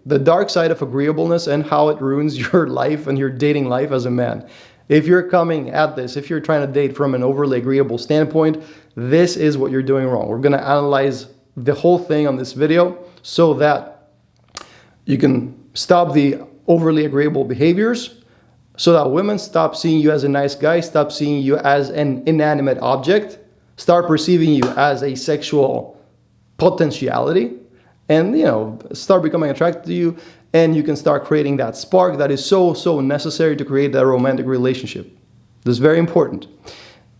the dark side of agreeableness and how it ruins your life and your dating life as a man. If you're coming at this, if you're trying to date from an overly agreeable standpoint, this is what you're doing wrong. We're going to analyze the whole thing on this video so that you can stop the overly agreeable behaviors, so that women stop seeing you as a nice guy, stop seeing you as an inanimate object, start perceiving you as a sexual potentiality, and start becoming attracted to you, and you can start creating that spark that is so necessary to create that romantic relationship. This is very important.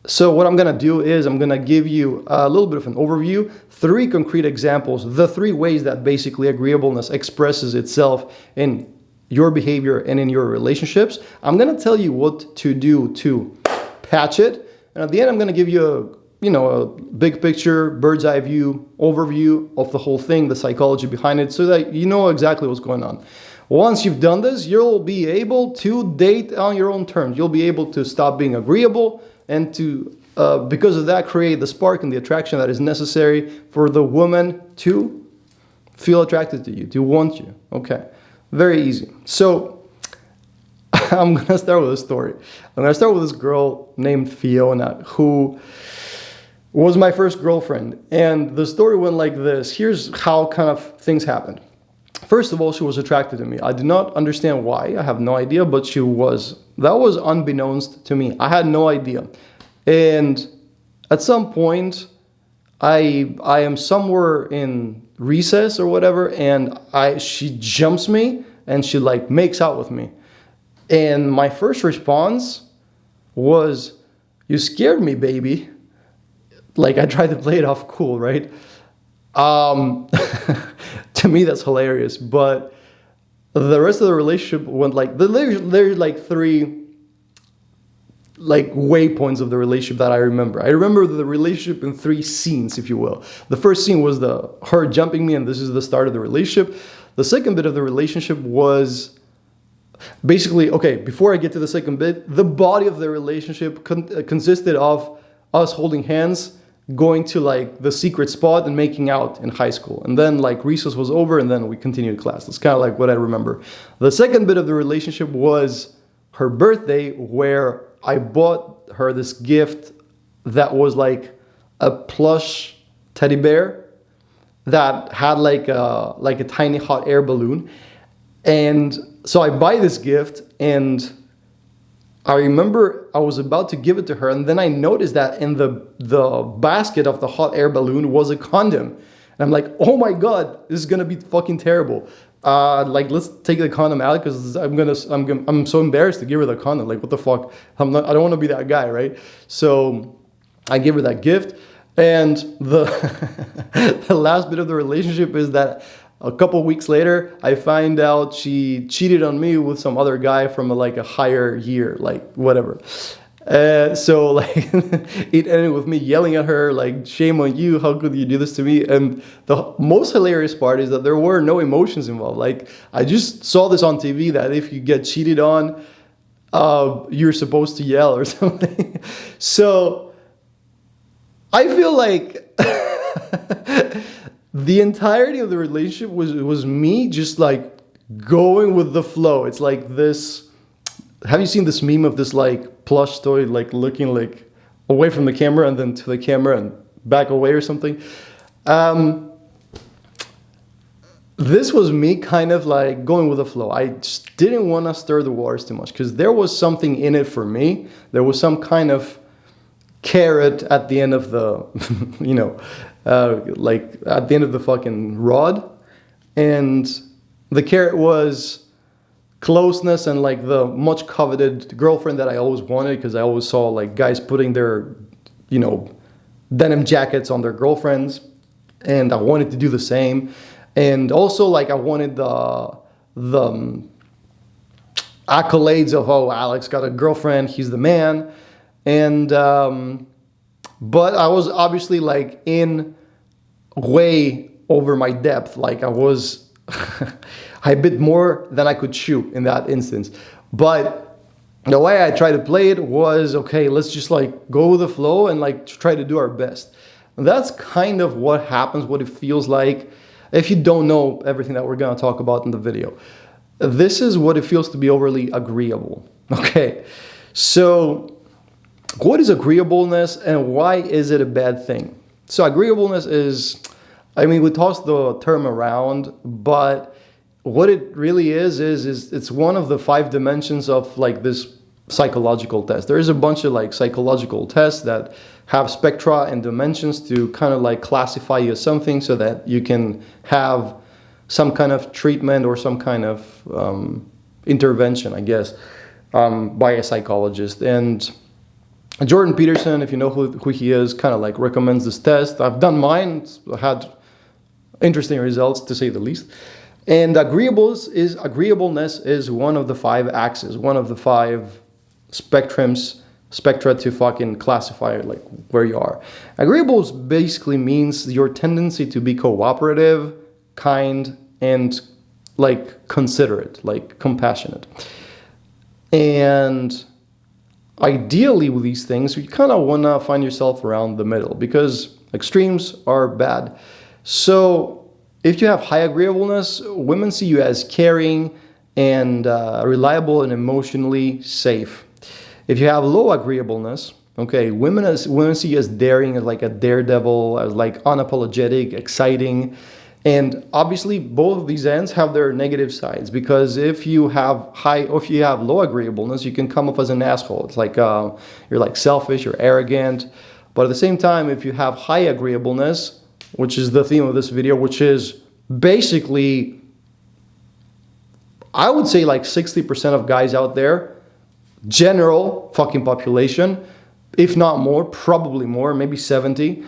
So what I'm going to do is I'm going to give you a little bit of an overview, 3 concrete examples, the 3 ways that basically agreeableness expresses itself in your behavior and in your relationships. I'm going to tell you what to do to patch it, and at the end I'm going to give you a big picture, bird's eye view, overview of the whole thing, the psychology behind it, so that you know exactly what's going on. Once you've done this, you'll be able to date on your own terms. You'll be able to stop being agreeable and to, because of that, create the spark and the attraction that is necessary for the woman to feel attracted to you, to want you. Okay, very easy. So I'm going to start with a story. I'm going to start with this girl named Fiona, who was my first girlfriend. And the story went like this. Here's how kind of things happened. First of all, she was attracted to me. I did not understand why. I have no idea, but she was. That was unbeknownst to me. I had no idea. And at some point, I am somewhere in recess or whatever, and she jumps me and she like makes out with me. And my first response was, "You scared me, baby." Like, I tried to play it off cool, right? To me, that's hilarious. But the rest of the relationship went like, there's like 3 like waypoints of the relationship that I remember. I remember the relationship in 3 scenes, if you will. The first scene was her jumping me, and this is the start of the relationship. The second bit of the relationship was basically, okay, before I get to the second bit, the body of the relationship consisted of us holding hands, going to like the secret spot and making out in high school. And then like recess was over and then we continued class. That's kind of like what I remember. The second bit of the relationship was her birthday, where I bought her this gift that was like a plush teddy bear that had like a tiny hot air balloon. And so I buy this gift, and I remember I was about to give it to her, and then I noticed that in the basket of the hot air balloon was a condom. And I'm like, oh my God, this is gonna be fucking terrible. Like, let's take the condom out, because I'm so embarrassed to give her the condom. Like, what the fuck? I don't want to be that guy, right? So I give her that gift, and the the last bit of the relationship is that a couple weeks later, I find out she cheated on me with some other guy from a higher year, like whatever. So like it ended with me yelling at her, like, "Shame on you, how could you do this to me?" And the most hilarious part is that there were no emotions involved. Like, I just saw this on TV that if you get cheated on, you're supposed to yell or something. So I feel like the entirety of the relationship was me just like going with the flow. It's like this. Have you seen this meme of this like plush toy like looking like away from the camera and then to the camera and back away or something? This was me kind of like going with the flow. I just didn't want to stir the waters too much because there was something in it for me. There was some kind of carrot at the end of the, like at the end of the fucking rod. And the carrot was closeness and like the much coveted girlfriend that I always wanted, because I always saw like guys putting their, denim jackets on their girlfriends, and I wanted to do the same. And also like I wanted the accolades of, oh, Alex got a girlfriend, he's the man. And but I was obviously like in way over my depth. Like I was I bit more than I could chew in that instance. But the way I tried to play it was, okay, let's just like go with the flow and like try to do our best. And that's kind of what happens, what it feels like. if you don't know everything that we're going to talk about in the video. This is what it feels to be overly agreeable. Okay, so what is agreeableness and why is it a bad thing? So agreeableness is, I mean, we toss the term around, but what it really is it's one of the 5 dimensions of like this psychological test. There is a bunch of like psychological tests that have spectra and dimensions to kind of like classify you as something so that you can have some kind of treatment or some kind of intervention, I guess, by a psychologist. And Jordan Peterson, if you know who he is, kind of like recommends this test. I've done mine, it's had interesting results to say the least. And agreeableness is one of the 5 axes, one of the 5 spectra to fucking classify like where you are. Agreeables basically means your tendency to be cooperative, kind, and like considerate, like compassionate. And ideally with these things, you kind of want to find yourself around the middle because extremes are bad. So if you have high agreeableness, women see you as caring and reliable and emotionally safe. If you have low agreeableness, okay, women see you as daring, as like a daredevil, as like unapologetic, exciting. And obviously both of these ends have their negative sides, because if you have low agreeableness, you can come off as an asshole. It's like you're like selfish, you're arrogant. But at the same time, if you have high agreeableness, which is the theme of this video, which is basically, I would say like 60% of guys out there, general fucking population, if not more, probably more, maybe 70,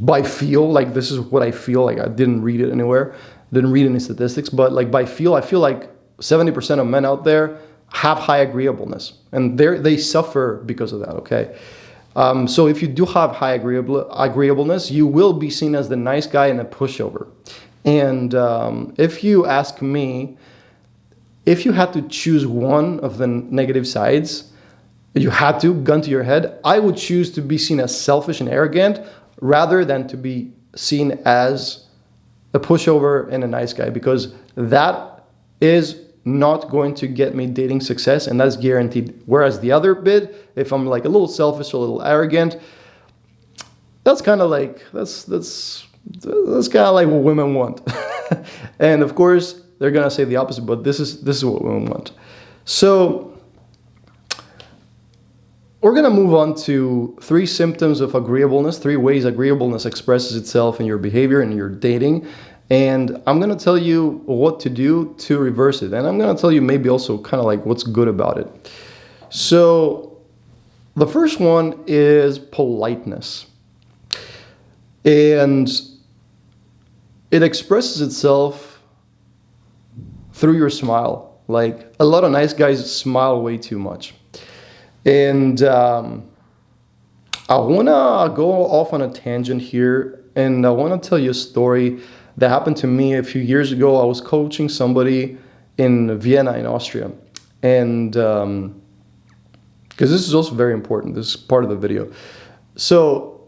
by feel, like this is what I feel, like I didn't read it anywhere, didn't read any statistics, but like by feel, I feel like 70% of men out there have high agreeableness, and they suffer because of that, okay? So if you do have high agreeableness, you will be seen as the nice guy and a pushover. And if you ask me, if you had to choose one of the negative sides, you had to, gun to your head, I would choose to be seen as selfish and arrogant rather than to be seen as a pushover and a nice guy, because that is not going to get me dating success, and that's guaranteed. Whereas the other bit, if I'm like a little selfish, a little arrogant, that's kind of like, that's kind of like what women want. And of course, they're gonna say the opposite, but this is what women want. So we're gonna move on to 3 symptoms of agreeableness, 3 ways agreeableness expresses itself in your behavior and your dating. And I'm gonna tell you what to do to reverse it. And I'm gonna tell you maybe also kind of like what's good about it. So the first one is politeness. And it expresses itself through your smile. Like a lot of nice guys smile way too much. And I wanna go off on a tangent here, and I wanna tell you a story that happened to me a few years ago. I was coaching somebody in Vienna in Austria. And because this is also very important, this is part of the video. So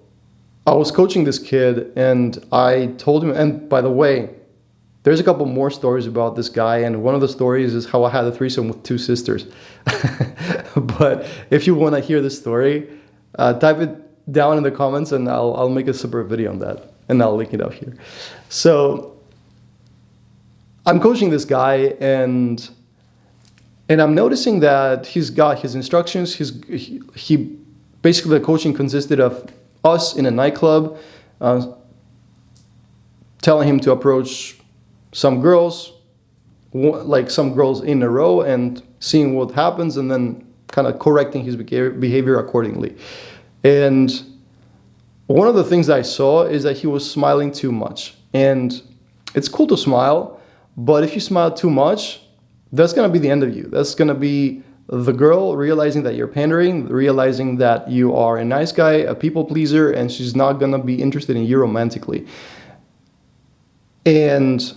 I was coaching this kid, and I told him, and by the way, there's a couple more stories about this guy, and one of the stories is how I had a threesome with 2 sisters. But if you want to hear this story, type it down in the comments, and I'll make a separate video on that, and I'll link it up here. So I'm coaching this guy, and I'm noticing that he's got his instructions. He basically, the coaching consisted of us in a nightclub, telling him to approach some girls, like some girls in a row, and seeing what happens, and then kind of correcting his behavior accordingly. And one of the things I saw is that he was smiling too much. And it's cool to smile, but if you smile too much, that's going to be the end of you. That's going to be the girl realizing that you're pandering, realizing that you are a nice guy, a people pleaser, and she's not going to be interested in you romantically. And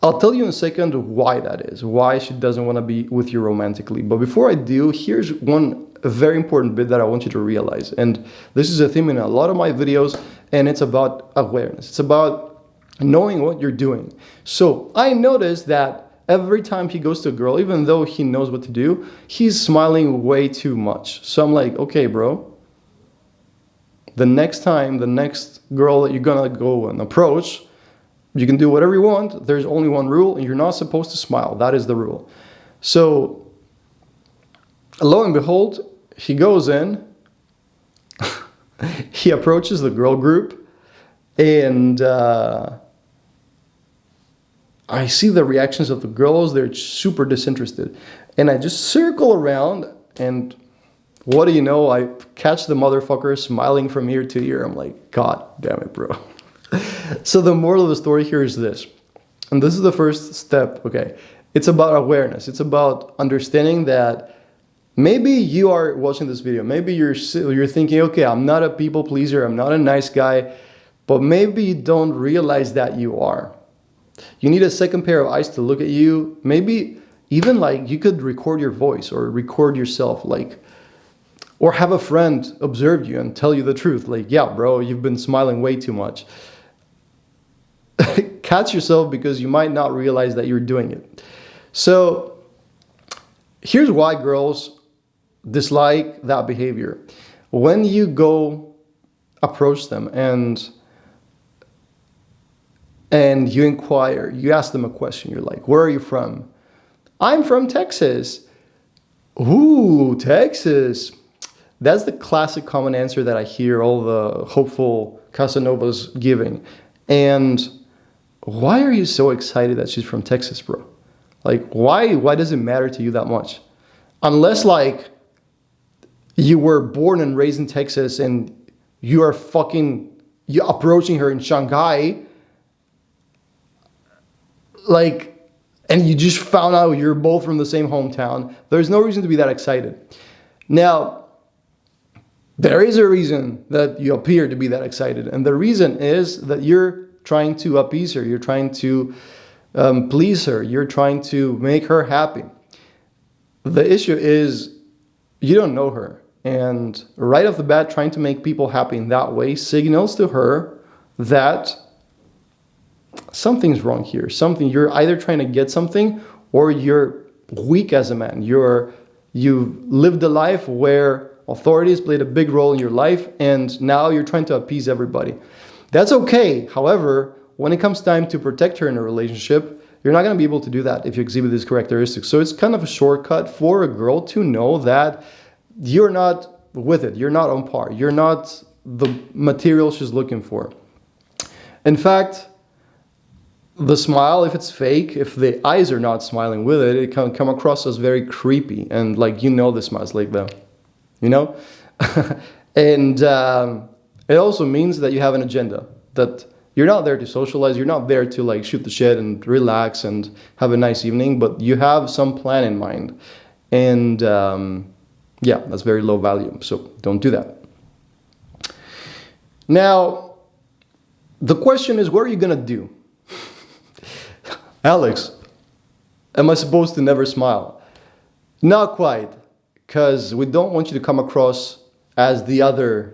I'll tell you in a second why that is, why she doesn't want to be with you romantically. But before I do, here's one a very important bit that I want you to realize. And this is a theme in a lot of my videos, and it's about awareness. It's about knowing what you're doing. So I noticed that every time he goes to a girl, even though he knows what to do, he's smiling way too much. So I'm like, okay, bro, the next time, the next girl that you're gonna go and approach, you can do whatever you want. There's only one rule, and you're not supposed to smile. That is the rule. So lo and behold, he goes in, he approaches the girl group, and I see the reactions of the girls. They're super disinterested. And I just circle around, and what do you know? I catch the motherfucker smiling from ear to ear. I'm like, God damn it, bro. So the moral of the story here is this. And this is the first step, okay? It's about awareness. It's about understanding that maybe you are watching this video. Maybe you're thinking, okay, I'm not a people pleaser. I'm not a nice guy. But maybe you don't realize that you are. You need a second pair of eyes to look at you. Maybe even like you could record your voice or record yourself, like, or have a friend observe you and tell you the truth. Like, yeah, bro, you've been smiling way too much. Catch yourself, because you might not realize that you're doing it. So here's why girls dislike that behavior. When you go approach them and you inquire, you ask them a question, you're like, where are you from? I'm from Texas. Ooh, Texas. That's the classic common answer that I hear all the hopeful Casanovas giving. And why are you so excited that she's from Texas, bro? Like, why does it matter to you that much? Unless, like, you were born and raised in Texas and you're approaching her in Shanghai, like, and you just found out you're both from the same hometown, there's no reason to be that excited. Now, there is a reason that you appear to be that excited, and the reason is that you're trying to appease her, you're trying to please her, you're trying to make her happy. The issue is you don't know her, and right off the bat, trying to make people happy in that way signals to her that something's wrong here. You're either trying to get something, or you're weak as a man. You've lived a life where authorities played a big role in your life, and now you're trying to appease everybody. That's okay. However, when it comes time to protect her in a relationship, you're not going to be able to do that if you exhibit these characteristics. So it's kind of a shortcut for a girl to know that you're not with it. You're not on par. You're not the material she's looking for. In fact, the smile, if it's fake, if the eyes are not smiling with it, it can come across as very creepy. And like, the smile's like that, And it also means that you have an agenda, that you're not there to socialize. You're not there to like shoot the shit and relax and have a nice evening, but you have some plan in mind. And yeah, that's very low value. So don't do that. Now, the question is, what are you going to do? Alex, am I supposed to never smile? Not quite, because we don't want you to come across as the other,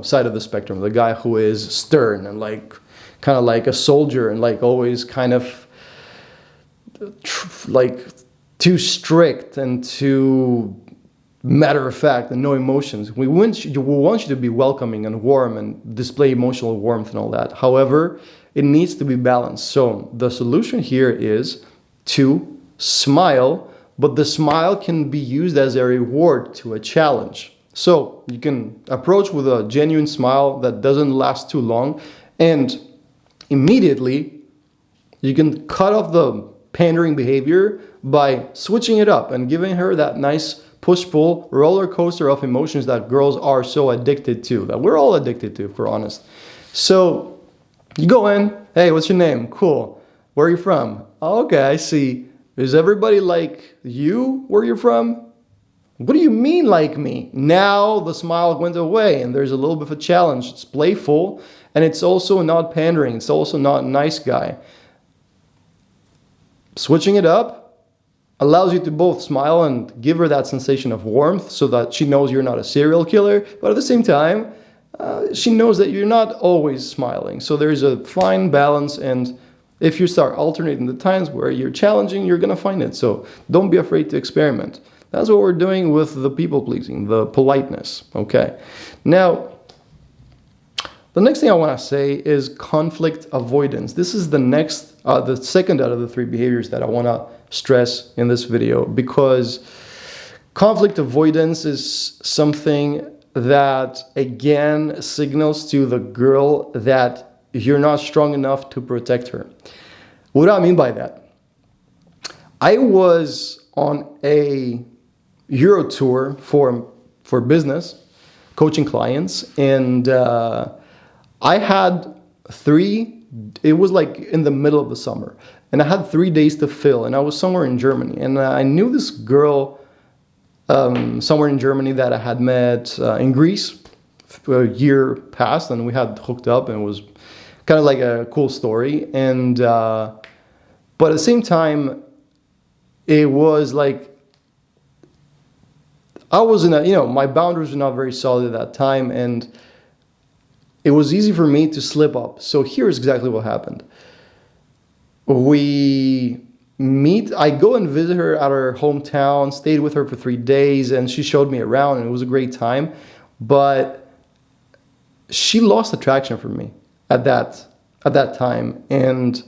side of the spectrum, the guy who is stern and like, kind of like a soldier and like always kind of like too strict and too matter of fact and no emotions. We want you to be welcoming and warm and display emotional warmth and all that. However, it needs to be balanced. So the solution here is to smile, but the smile can be used as a reward to a challenge. So you can approach with a genuine smile that doesn't last too long, and immediately you can cut off the pandering behavior by switching it up and giving her that nice push-pull roller coaster of emotions that girls are so addicted to, that we're all addicted to, if we're honest. So you go in, hey, what's your name? Cool. Where are you from? Oh, okay, I see. Is everybody like you where you're from? What do you mean like me? Now the smile went away and there's a little bit of a challenge. It's playful and it's also not pandering. It's also not nice guy. Switching it up, allows you to both smile and give her that sensation of warmth so that she knows you're not a serial killer, but at the same time, she knows that you're not always smiling. So there's a fine balance, and if you start alternating the times where you're challenging, you're going to find it. So don't be afraid to experiment. That's what we're doing with the people-pleasing, the politeness, okay? Now, the next thing I want to say is conflict avoidance. This is the second out of the 3 behaviors that I want to stress in this video, because conflict avoidance is something that, again, signals to the girl that you're not strong enough to protect her. What do I mean by that? I was on a Euro tour for business, coaching clients, and I had 3, it was like in the middle of the summer, and I had 3 days to fill, and I was somewhere in Germany, and I knew this girl somewhere in Germany that I had met in Greece a year past, and we had hooked up, and it was kind of like a cool story. And but at the same time, it was like I was in a, my boundaries were not very solid at that time, and it was easy for me to slip up. So here's exactly what happened. We meet, I go and visit her at her hometown, stayed with her for 3 days, and she showed me around, and it was a great time. But she lost attraction for me at that time, and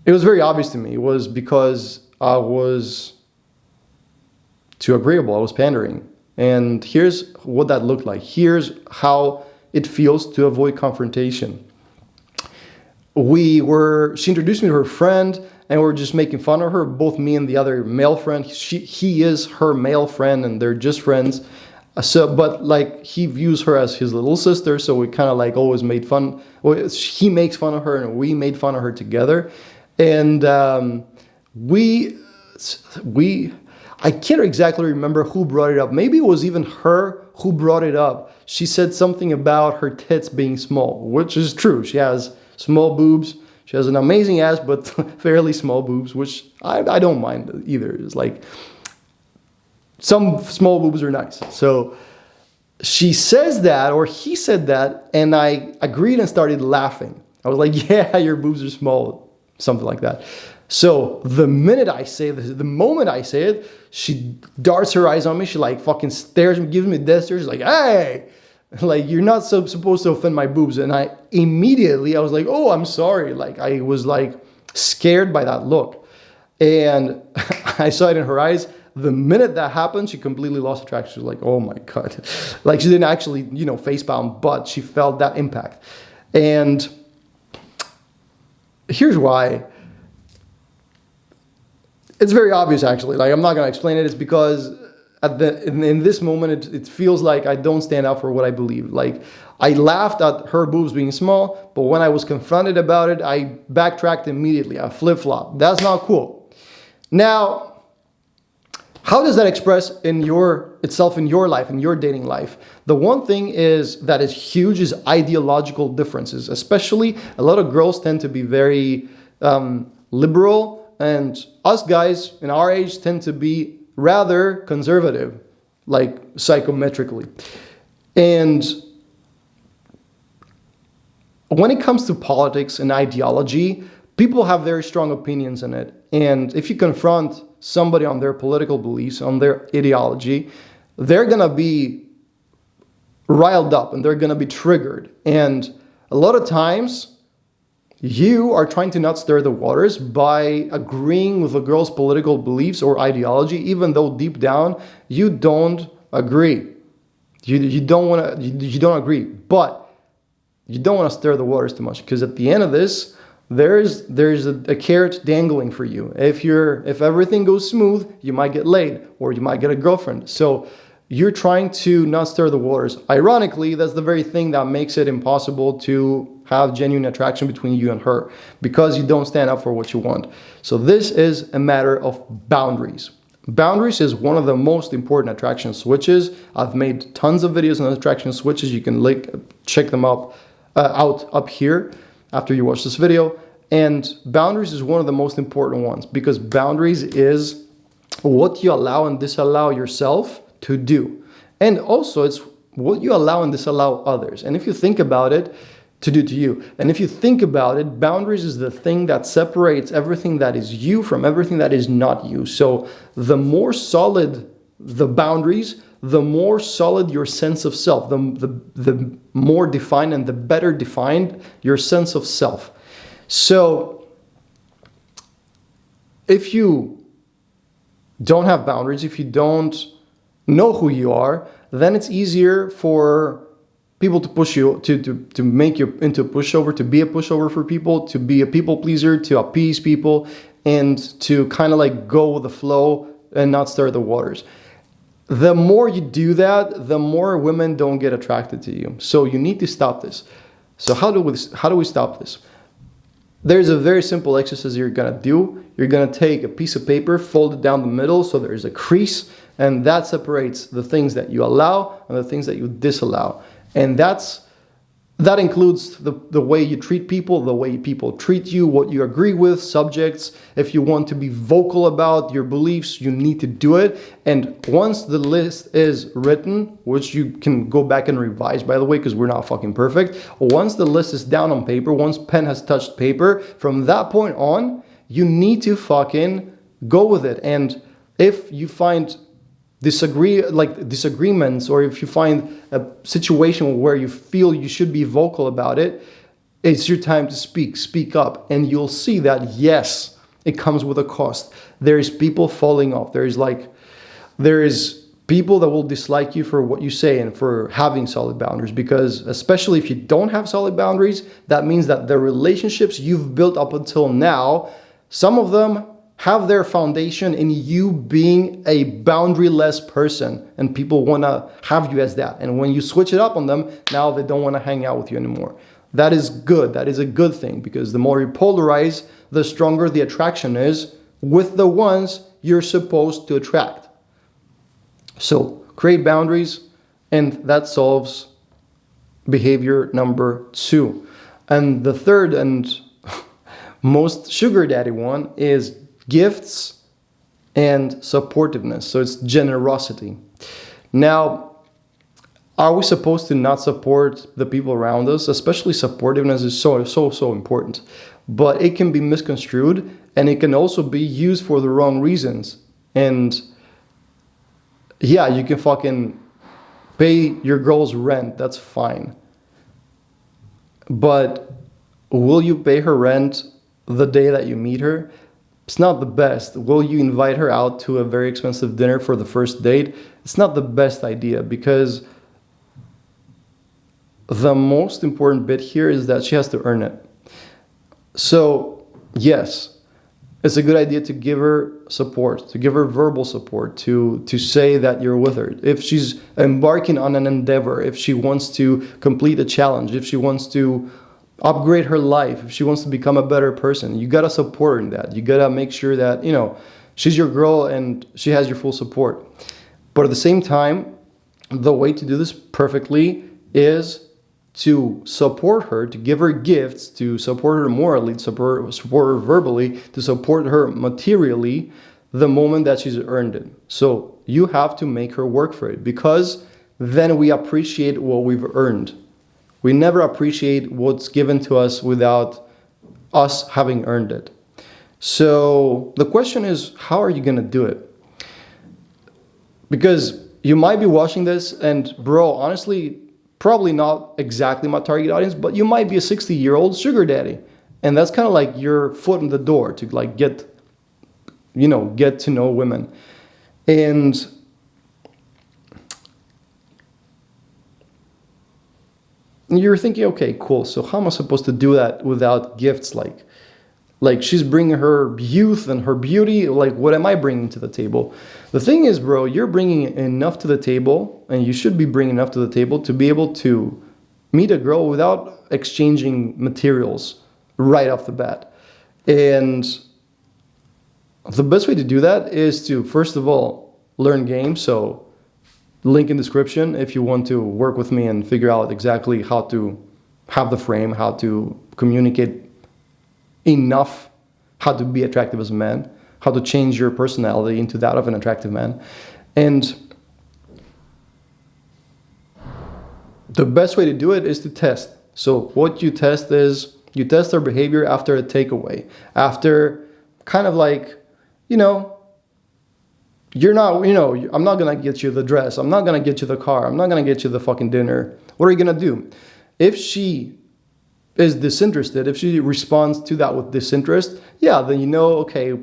it was very obvious to me. It was because I was too agreeable. I was pandering. And here's what that looked like. Here's how it feels to avoid confrontation. She introduced me to her friend, and we were just making fun of her, both me and the other male friend. He is her male friend, and they're just friends. But like, he views her as his little sister, so we kind of like always made fun. Well, he makes fun of her, and we made fun of her together. And I can't exactly remember who brought it up. Maybe it was even her who brought it up. She said something about her tits being small, which is true. She has small boobs. She has an amazing ass, but fairly small boobs, which I don't mind either. It's like, some small boobs are nice. So she says that, or he said that, and I agreed and started laughing. I was like, yeah, your boobs are small, something like that. So the moment I say it, she darts her eyes on me. She like fucking stares and gives me death stare. She's like, hey, like, you're not supposed to offend my boobs. And I was like, oh, I'm sorry. Like, I was like scared by that look. And I saw it in her eyes. The minute that happened, she completely lost attraction. She was like, oh my God. Like, she didn't actually, face palm, but she felt that impact. And here's why. It's very obvious, actually. Like, I'm not going to explain it. It's because in this moment, it feels like I don't stand up for what I believe. Like, I laughed at her boobs being small, but when I was confronted about it, I backtracked immediately. I flip-flopped. That's not cool. Now, how does that express itself in your life, in your dating life? The one thing that is huge is ideological differences. Especially, a lot of girls tend to be very liberal, and us guys in our age tend to be rather conservative, like psychometrically. And when it comes to politics and ideology, people have very strong opinions in it. And if you confront somebody on their political beliefs, on their ideology, they're going to be riled up and they're going to be triggered. And a lot of times, you are trying to not stir the waters by agreeing with a girl's political beliefs or ideology, even though deep down you don't agree. You don't agree, but you don't want to stir the waters too much, because at the end of this, there's a carrot dangling for you. If everything goes smooth, you might get laid or you might get a girlfriend. So you're trying to not stir the waters. Ironically, that's the very thing that makes it impossible to have genuine attraction between you and her, because you don't stand up for what you want. So this is a matter of boundaries. Boundaries is one of the most important attraction switches. I've made tons of videos on attraction switches. You can check them out up here after you watch this video. And boundaries is one of the most important ones, because boundaries is what you allow and disallow yourself to do. And also it's what you allow and disallow others. And if you think about it, to do to you. And if you think about it, boundaries is the thing that separates everything that is you from everything that is not you. So the more solid the boundaries, the more solid your sense of self, the more defined and the better defined your sense of self. So if you don't have boundaries, if you don't know who you are, then it's easier for people to push you, to make you into a pushover, to be a pushover for people, to be a people pleaser, to appease people, and to kind of like go with the flow and not stir the waters. The more you do that, the more women don't get attracted to you. So you need to stop this. So how do we stop this? There's a very simple exercise you're gonna do. You're gonna take a piece of paper, fold it down the middle so there's a crease, and that separates the things that you allow and the things that you disallow. And that includes the way you treat people, the way people treat you, what you agree with, subjects. If you want to be vocal about your beliefs, you need to do it. And once the list is written, which you can go back and revise, by the way, because we're not fucking perfect. Once the list is down on paper, once pen has touched paper, from that point on, you need to fucking go with it. And if you find disagreements, or if you find a situation where you feel you should be vocal about it, it's your time to speak up. And you'll see that, yes, it comes with a cost. There is people falling off. There is people that will dislike you for what you say and for having solid boundaries, because especially if you don't have solid boundaries, that means that the relationships you've built up until now, some of them have their foundation in you being a boundaryless person, and people want to have you as that. And when you switch it up on them, now they don't want to hang out with you anymore. That is good. That is a good thing, because the more you polarize, the stronger the attraction is with the ones you're supposed to attract. So create boundaries, and that solves behavior number 2. And the third and most sugar daddy one is gifts and supportiveness. So it's generosity. Now, are we supposed to not support the people around us? Especially supportiveness is so important. But it can be misconstrued, and it can also be used for the wrong reasons. And yeah, you can fucking pay your girl's rent. That's fine. But will you pay her rent the day that you meet her? It's not the best. Will you invite her out to a very expensive dinner for the first date? It's not the best idea, because the most important bit here is that she has to earn it. So yes, it's a good idea to give her support, to give her verbal support, to say that you're with her. If she's embarking on an endeavor, if she wants to complete a challenge, if she wants to upgrade her life, if she wants to become a better person, you got to support her in that. You got to make sure that, she's your girl and she has your full support. But at the same time, the way to do this perfectly is to support her, to give her gifts, to support her morally, to support her verbally, to support her materially the moment that she's earned it. So you have to make her work for it, because then we appreciate what we've earned. We never appreciate what's given to us without us having earned it. So the question is, how are you going to do it? Because you might be watching this and, bro, honestly, probably not exactly my target audience, but you might be a 60-year-old sugar daddy. And that's kind of like your foot in the door to like get to know women. And you're thinking, okay, cool. So how am I supposed to do that without gifts? Like she's bringing her youth and her beauty. Like, what am I bringing to the table? The thing is, bro, you're bringing enough to the table, and you should be bringing enough to the table to be able to meet a girl without exchanging materials right off the bat. And the best way to do that is to, first of all, learn game. So link in description if you want to work with me and figure out exactly how to have the frame, how to communicate enough, how to be attractive as a man. how to change your personality into that of an attractive man. And the best way to do it is to test. So what you test is, you test their behavior after a takeaway, after kind of like, you know, you're not, you know, I'm not going to get you the dress. I'm not going to get you the car. I'm not going to get you the fucking dinner. What are you going to do? If she is disinterested, if she responds to that with disinterest, yeah, then you know, okay,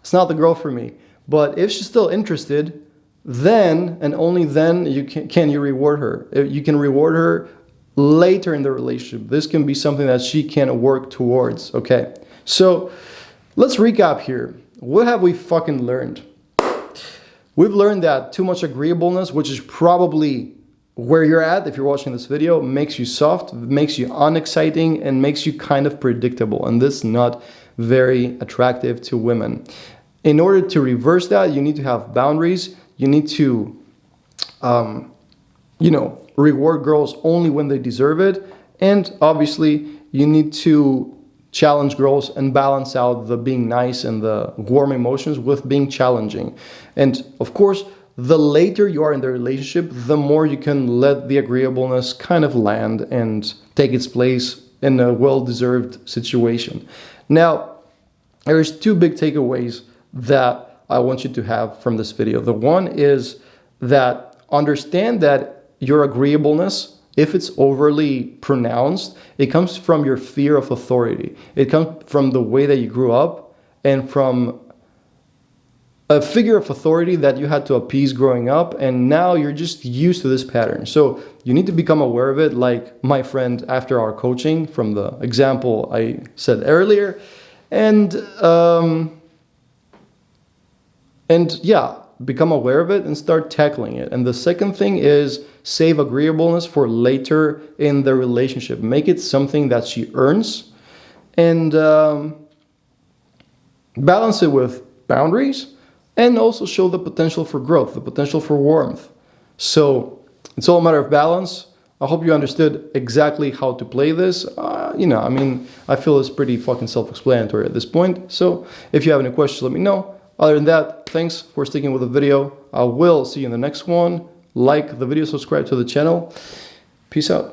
it's not the girl for me. But if she's still interested, then and only then you can you reward her. You can reward her later in the relationship. This can be something that she can work towards, okay? So let's recap here. What have we fucking learned? We've learned that too much agreeableness, which is probably where you're at if you're watching this video, makes you soft, makes you unexciting, and makes you kind of predictable. And this is not very attractive to women. In order to reverse that, you need to have boundaries. You need to, you know, reward girls only when they deserve it. And obviously, you need to challenge girls and balance out the being nice and the warm emotions with being challenging. And of course, the later you are in the relationship, the more you can let the agreeableness kind of land and take its place in a well-deserved situation. Now, there's two big takeaways that I want you to have from this video. The one is that understand that your agreeableness, if it's overly pronounced, it comes from your fear of authority. It comes from the way that you grew up and from a figure of authority that you had to appease growing up, and now you're just used to this pattern. So you need to become aware of it, like my friend after our coaching from the example I said earlier. And yeah, become aware of it and start tackling it. And the second thing is save agreeableness for later in the relationship. Make it something that she earns, and balance it with boundaries, and also show the potential for growth, the potential for warmth. So it's all a matter of balance. I hope you understood exactly how to play this. You know, I mean, I feel it's pretty fucking self-explanatory at this point. So if you have any questions, let me know. Other than that, thanks for sticking with the video. I will see you in the next one. Like the video, subscribe to the channel. Peace out.